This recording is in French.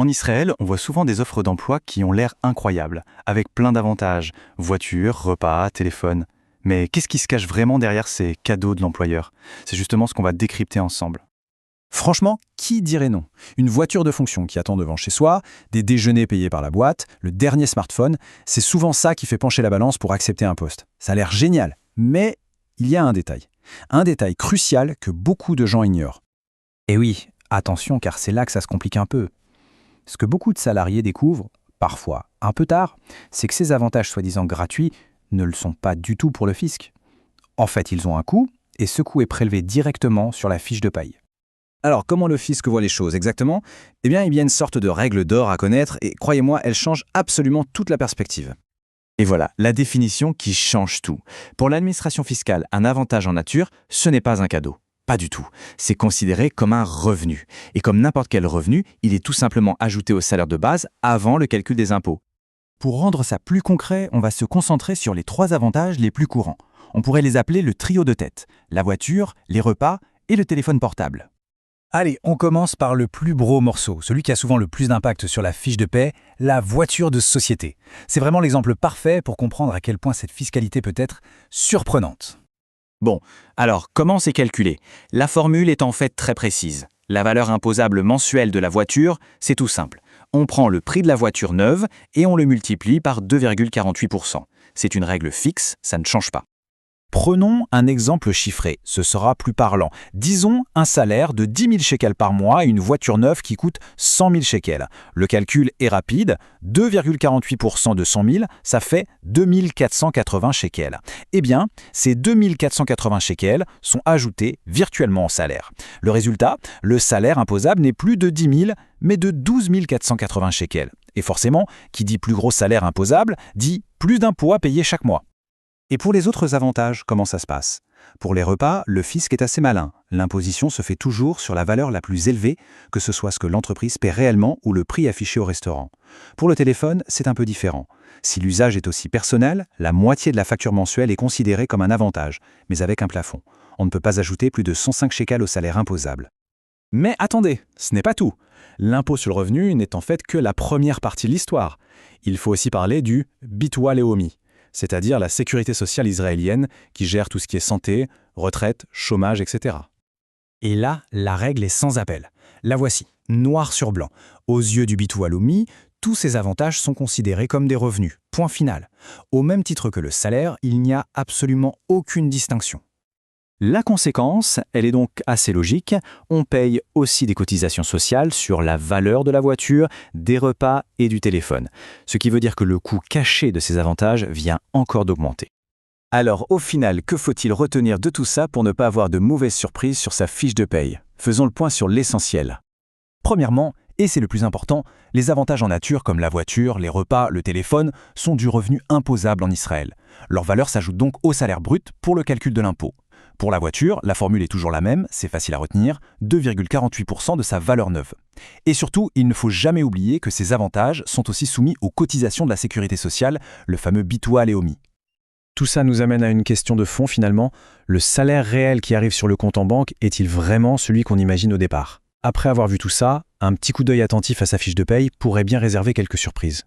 En Israël, on voit souvent des offres d'emploi qui ont l'air incroyables, avec plein d'avantages, voiture, repas, téléphone. Mais qu'est-ce qui se cache vraiment derrière ces cadeaux de l'employeur? C'est justement ce qu'on va décrypter ensemble. Franchement, qui dirait non? Une voiture de fonction qui attend devant chez soi, des déjeuners payés par la boîte, le dernier smartphone, c'est souvent ça qui fait pencher la balance pour accepter un poste. Ça a l'air génial, mais il y a un détail crucial que beaucoup de gens ignorent. Et oui, attention car c'est là que ça se complique un peu. Ce que beaucoup de salariés découvrent, parfois un peu tard, c'est que ces avantages soi-disant gratuits ne le sont pas du tout pour le fisc. En fait, ils ont un coût, et ce coût est prélevé directement sur la fiche de paye. Alors, comment le fisc voit les choses exactement? Eh bien, il y a une sorte de règle d'or à connaître, et croyez-moi, elle change absolument toute la perspective. Et voilà, la définition qui change tout. Pour l'administration fiscale, un avantage en nature, ce n'est pas un cadeau. Pas du tout. C'est considéré comme un revenu. Et comme n'importe quel revenu, il est tout simplement ajouté au salaire de base avant le calcul des impôts. Pour rendre ça plus concret, on va se concentrer sur les 3 avantages les plus courants. On pourrait les appeler le trio de tête: la voiture, les repas et le téléphone portable. Allez, on commence par le plus gros morceau, celui qui a souvent le plus d'impact sur la fiche de paie, la voiture de société. C'est vraiment l'exemple parfait pour comprendre à quel point cette fiscalité peut être surprenante. Bon, alors comment c'est calculé? La formule est en fait très précise. La valeur imposable mensuelle de la voiture, c'est tout simple. On prend le prix de la voiture neuve et on le multiplie par 2,48%. C'est une règle fixe, ça ne change pas. Prenons un exemple chiffré, ce sera plus parlant. Disons un salaire de 10 000 shekels par mois et une voiture neuve qui coûte 100 000 shekels. Le calcul est rapide, 2,48% de 100 000, ça fait 2 480 shekels. Eh bien, ces 2 480 shekels sont ajoutés virtuellement au salaire. Le résultat, le salaire imposable n'est plus de 10 000, mais de 12 480 shekels. Et forcément, qui dit plus gros salaire imposable, dit plus d'impôts à payer chaque mois. Et pour les autres avantages, comment ça se passe? Pour les repas, le fisc est assez malin. L'imposition se fait toujours sur la valeur la plus élevée, que ce soit ce que l'entreprise paie réellement ou le prix affiché au restaurant. Pour le téléphone, c'est un peu différent. Si l'usage est aussi personnel, la moitié de la facture mensuelle est considérée comme un avantage, mais avec un plafond. On ne peut pas ajouter plus de 105 shekels au salaire imposable. Mais attendez, ce n'est pas tout. L'impôt sur le revenu n'est en fait que la première partie de l'histoire. Il faut aussi parler du Bitoa Leomi, c'est-à-dire la sécurité sociale israélienne qui gère tout ce qui est santé, retraite, chômage, etc. Et là, la règle est sans appel. La voici, noir sur blanc. Aux yeux du Bitoa Leomi, tous ces avantages sont considérés comme des revenus. Point final. Au même titre que le salaire, il n'y a absolument aucune distinction. La conséquence, elle est donc assez logique. On paye aussi des cotisations sociales sur la valeur de la voiture, des repas et du téléphone. Ce qui veut dire que le coût caché de ces avantages vient encore d'augmenter. Alors au final, que faut-il retenir de tout ça pour ne pas avoir de mauvaises surprises sur sa fiche de paye? Faisons le point sur l'essentiel. Premièrement, et c'est le plus important, les avantages en nature comme la voiture, les repas, le téléphone sont du revenu imposable en Israël. Leur valeur s'ajoute donc au salaire brut pour le calcul de l'impôt. Pour la voiture, la formule est toujours la même, c'est facile à retenir, 2,48% de sa valeur neuve. Et surtout, il ne faut jamais oublier que ces avantages sont aussi soumis aux cotisations de la sécurité sociale, le fameux Bitoa Leomi. Tout ça nous amène à une question de fond finalement. Le salaire réel qui arrive sur le compte en banque est-il vraiment celui qu'on imagine au départ? Après avoir vu tout ça, un petit coup d'œil attentif à sa fiche de paye pourrait bien réserver quelques surprises.